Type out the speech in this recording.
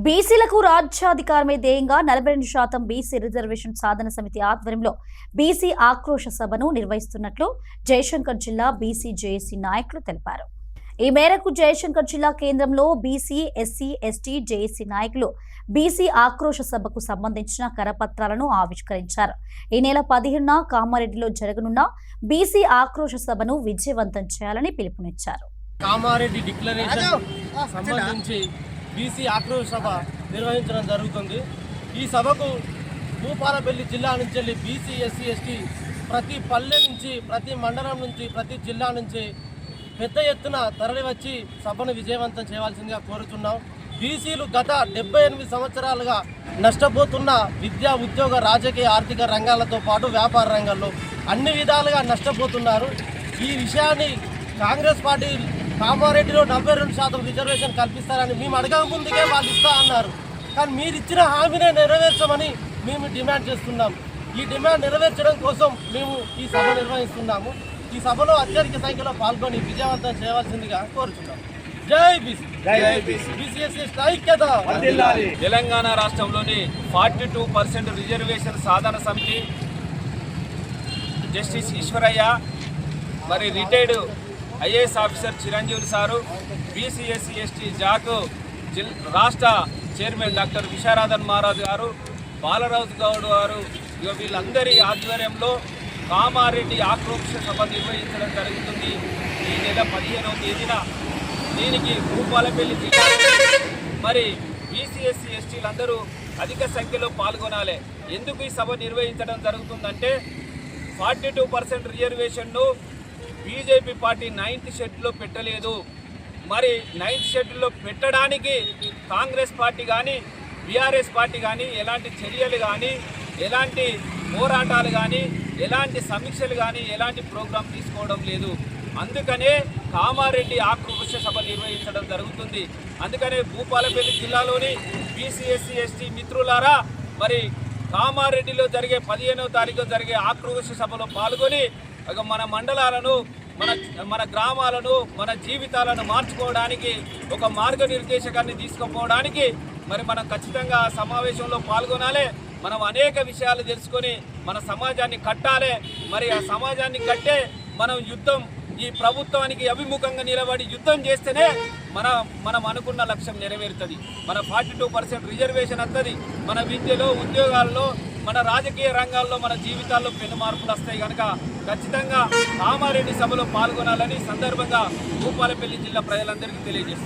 బీసీలకు రాజ్యాధికారమే ధ్యేయంగా 42% BC reservation సాధన సమితి ఆధ్వర్యంలో బీసీ ఆక్రోశ సభను నిర్వహిస్తున్నట్లు జయశంకర్ జిల్లా బీసీ జేఏసీ నాయకులు తెలిపారు. ఈ మేరకు జయశంకర్ జిల్లా కేంద్రంలో బీసీ, ఎస్సీ, ఎస్టీ జేఏసీ నాయకులు బీసీ ఆక్రోశ సభకు సంబంధించిన కరపత్రాలను ఆవిష్కరించారు. ఈ నెల 15న కామారెడ్డిలో జరగనున్న బీసీ ఆక్రోశ సభను విజయవంతం చేయాలని పిలుపునిచ్చారు. కామారెడ్డి డిక్లరేషన్ సంబంధించి బీసీ ఆక్రోశ సభ నిర్వహించడం జరుగుతుంది. ఈ సభకు భూపాలపల్లి జిల్లా నుంచి వెళ్ళి బీసీ, ఎస్సీ, ఎస్టీ ప్రతి పల్లె నుంచి, ప్రతి మండలం నుంచి, ప్రతి జిల్లా నుంచి పెద్ద ఎత్తున తరలివచ్చి సభను విజయవంతం చేయవలసిందిగా కోరుతున్నాం. బీసీలు గత 78 సంవత్సరాలుగా నష్టపోతున్న విద్యా, ఉద్యోగ, రాజకీయ, ఆర్థిక రంగాలతో పాటు వ్యాపార రంగాల్లో అన్ని విధాలుగా నష్టపోతున్నారు. ఈ విషయాన్ని కాంగ్రెస్ పార్టీ కామారెడ్డిలో 42% రిజర్వేషన్ కల్పిస్తారని మేము అడగక ముందుకే వాళ్ళు ఇస్తా అన్నారు. కానీ మీరు ఇచ్చిన హామీనే నెరవేర్చమని మేము డిమాండ్ చేస్తున్నాం. ఈ డిమాండ్ నెరవేర్చడం కోసం మేము ఈ సభ నిర్వహిస్తున్నాము. ఈ సభలో అత్యధిక సంఖ్యలో పాల్గొని విజయవంతం చేయవలసిందిగా కోరుతున్నాం. జై బీసీ, జై బీసీ, బీసీఎస్సీ ఐక్యత. తెలంగాణ రాష్ట్రంలోని 42% రిజర్వేషన్ సాధన సమితి జస్టిస్ ఈశ్వరయ్య, మరి retired IAS officer Chiranjeevi sir, BC SC ST Jack రాష్ట్ర చైర్మన్ డాక్టర్ విశారాధన్ మహారాజ్ గారు, బాలరాజు గౌడ్ గారు, వీళ్ళందరి ఆధ్వర్యంలో కామారెడ్డి ఆక్రోశ సభ నిర్వహించడం జరుగుతుంది. ఈ నెల 15వ తేదీన దీనికి భూపాలపల్లి జిల్లా మరి బీసీఎస్సీ ఎస్టీలందరూ అధిక సంఖ్యలో పాల్గొనాలి. ఎందుకు ఈ సభ నిర్వహించడం జరుగుతుందంటే 42% రిజర్వేషన్ను బీజేపీ పార్టీ 9th షెడ్యూల్లో పెట్టలేదు. మరి 9th షెడ్యూల్లో పెట్టడానికి కాంగ్రెస్ పార్టీ కానీ, బీఆర్ఎస్ పార్టీ కానీ ఎలాంటి చర్యలు కానీ, ఎలాంటి పోరాటాలు కానీ, ఎలాంటి సమీక్షలు కానీ, ఎలాంటి ప్రోగ్రాం తీసుకోవడం లేదు. అందుకనే కామారెడ్డి ఆక్రోశ సభ నిర్వహించడం జరుగుతుంది. అందుకనే భూపాలపల్లి జిల్లాలోని బీసీఎస్సీ ఎస్టీ మిత్రులారా, మరి కామారెడ్డిలో జరిగే 15వ తారీఖు జరిగే ఆక్రోశ సభలో పాల్గొని మన మండలాలను, మన గ్రామాలను, మన జీవితాలను మార్చుకోవడానికి ఒక మార్గనిర్దేశకాన్ని తీసుకుపోవడానికి మరి మనం ఖచ్చితంగా ఆ సమావేశంలో పాల్గొనాలి. మనం అనేక విషయాలు తెలుసుకొని మన సమాజాన్ని కట్టాలి. మరి ఆ సమాజాన్ని కట్టే మనం యుద్ధం, ఈ ప్రభుత్వానికి అభిముఖంగా నిలబడి యుద్ధం చేస్తేనే మనం అనుకున్న లక్ష్యం నెరవేరుతుంది. మన 42% రిజర్వేషన్ వస్తుంది. మన విద్యలో, ఉద్యోగాల్లో, మన రాజకీయ రంగాల్లో, మన జీవితాల్లో పెను మార్పులు వస్తాయి. కనుక ఖచ్చితంగా కామారెడ్డి సభలో పాల్గొనాలని సందర్భంగా భూపాలపల్లి జిల్లా ప్రజలందరికీ తెలియజేస్తున్నారు.